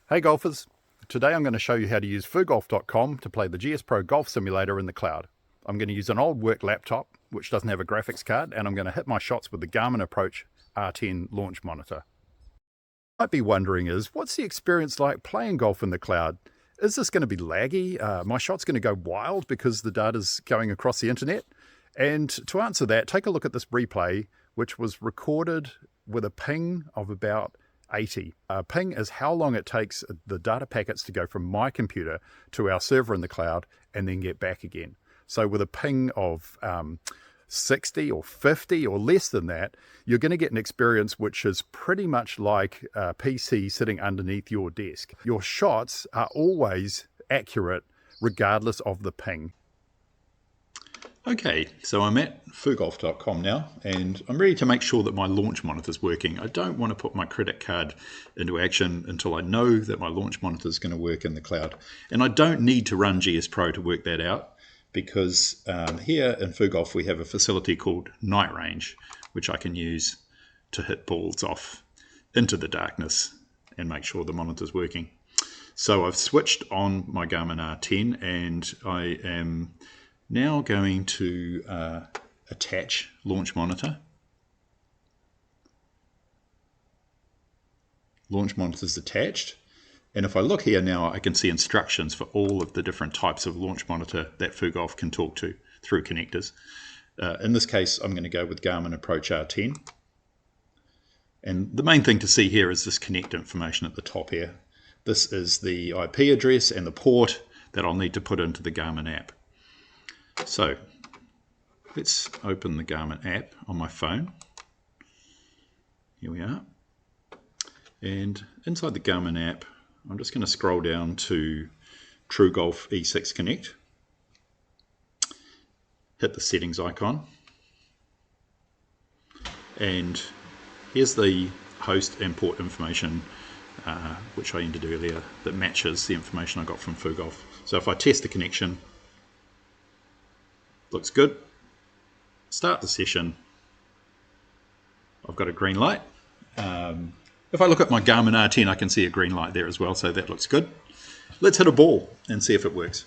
Hey golfers, today I'm going to show you how to use FooGolf.com to play the GSPro Golf Simulator in the cloud. I'm going to use an old work laptop which doesn't have a graphics card, and I'm going to hit my shots with the Garmin Approach R10 launch monitor. What you might be wondering is, what's the experience like playing golf in the cloud? Is this going to be laggy? My shot's going to go wild because the data's going across the internet? And to answer that, take a look at this replay, which was recorded with a ping of about 80. Ping is how long it takes the data packets to go from my computer to our server in the cloud and then get back again. So with a ping of 60 or 50 or less than that, you're going to get an experience which is pretty much like a PC sitting underneath your desk. Your shots are always accurate regardless of the ping. Okay, so I'm at FooGolf.com now, and I'm ready to make sure that my launch monitor is working. I don't want to put my credit card into action until I know that my launch monitor is going to work in the cloud. And I don't need to run GSPro to work that out, because here in FooGolf we have a facility called Night Range, which I can use to hit balls off into the darkness and make sure the monitor's working. So I've switched on my Garmin R10, and I am now going to attach launch monitor. Launch monitor is attached, and if I look here now, I can see instructions for all of the different types of launch monitor that FooGolf can talk to through connectors. In this case, I'm going to go with Garmin Approach R10. And the main thing to see here is this connect information at the top here. This is the IP address and the port that I'll need to put into the Garmin app. So let's open the Garmin app on my phone. Here we are. And inside the Garmin app, I'm just going to scroll down to TrueGolf E6 Connect. Hit the settings icon. And here's the host and port information, which I entered earlier, that matches the information I got from FooGolf. So if I test the connection, looks good. Start the session. I've got a green light. If I look at my Garmin R10, I can see a green light there as well, so that looks good. Let's hit a ball and see if it works.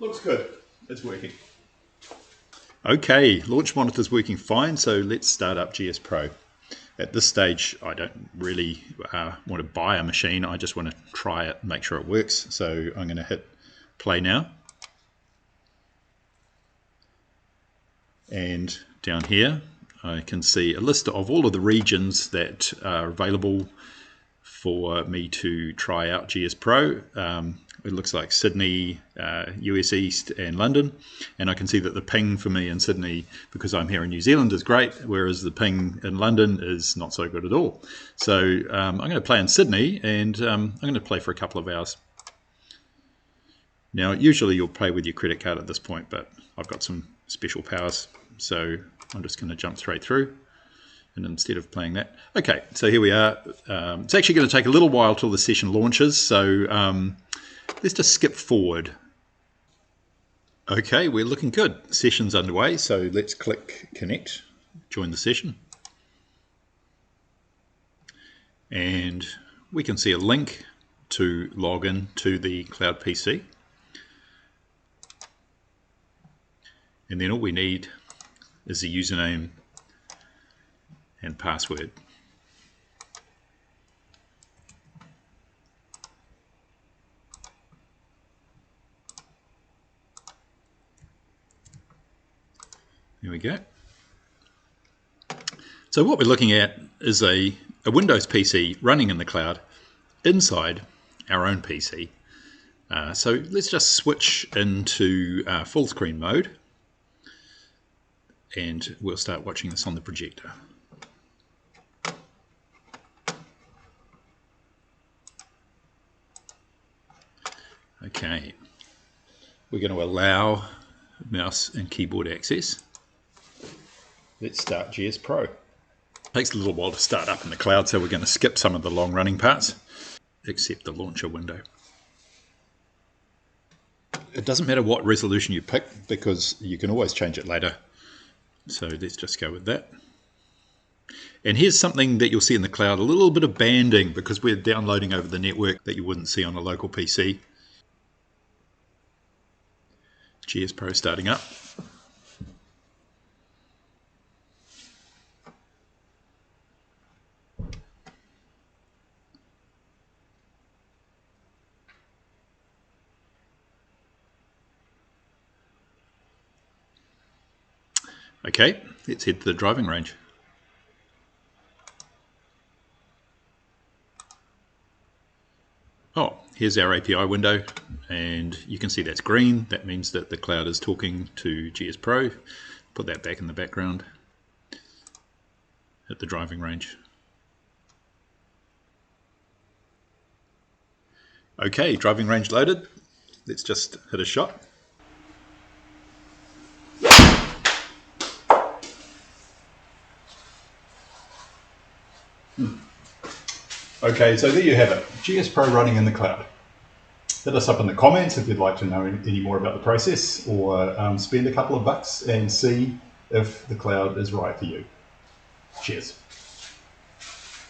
Looks good. It's working. Okay, launch monitor's working fine, so let's start up GSPro. At this stage, I don't really want to buy a machine. I just want to try it, make sure it works. So I'm going to hit play now. And down here, I can see a list of all of the regions that are available for me to try out GSPro. It looks like Sydney, US East and London, and I can see that the ping for me in Sydney, because I'm here in New Zealand, is great, whereas the ping in London is not so good at all. So I'm going to play in Sydney, and I'm going to play for a couple of hours. Now usually you'll play with your credit card at this point, but I've got some special powers, so I'm just going to jump straight through. And instead of playing that, okay, so here we are. It's actually going to take a little while till the session launches, so let's just skip forward. Okay, we're looking good. Session's underway, so let's click connect, join the session. And we can see a link to log in to the cloud PC. And then all we need is the username and password. There we go. So what we're looking at is a Windows PC running in the cloud inside our own PC. So let's just switch into full screen mode, and we'll start watching this on the projector. Okay, we're going to allow mouse and keyboard access. Let's start GSPro. Takes a little while to start up in the cloud, so we're going to skip some of the long running parts, except the launcher window. It doesn't matter what resolution you pick, because you can always change it later. So let's just go with that. And here's something that you'll see in the cloud, a little bit of banding because we're downloading over the network that you wouldn't see on a local PC. GSPro starting up. Okay, let's head to the driving range. Oh, here's our API window, and you can see that's green. That means that the cloud is talking to GSPro. Put that back in the background. Hit the driving range. Okay, driving range loaded. Let's just hit a shot. Okay, so there you have it, GSPro running in the cloud. Hit us up in the comments if you'd like to know any more about the process, or spend a couple of bucks and see if the cloud is right for you. Cheers.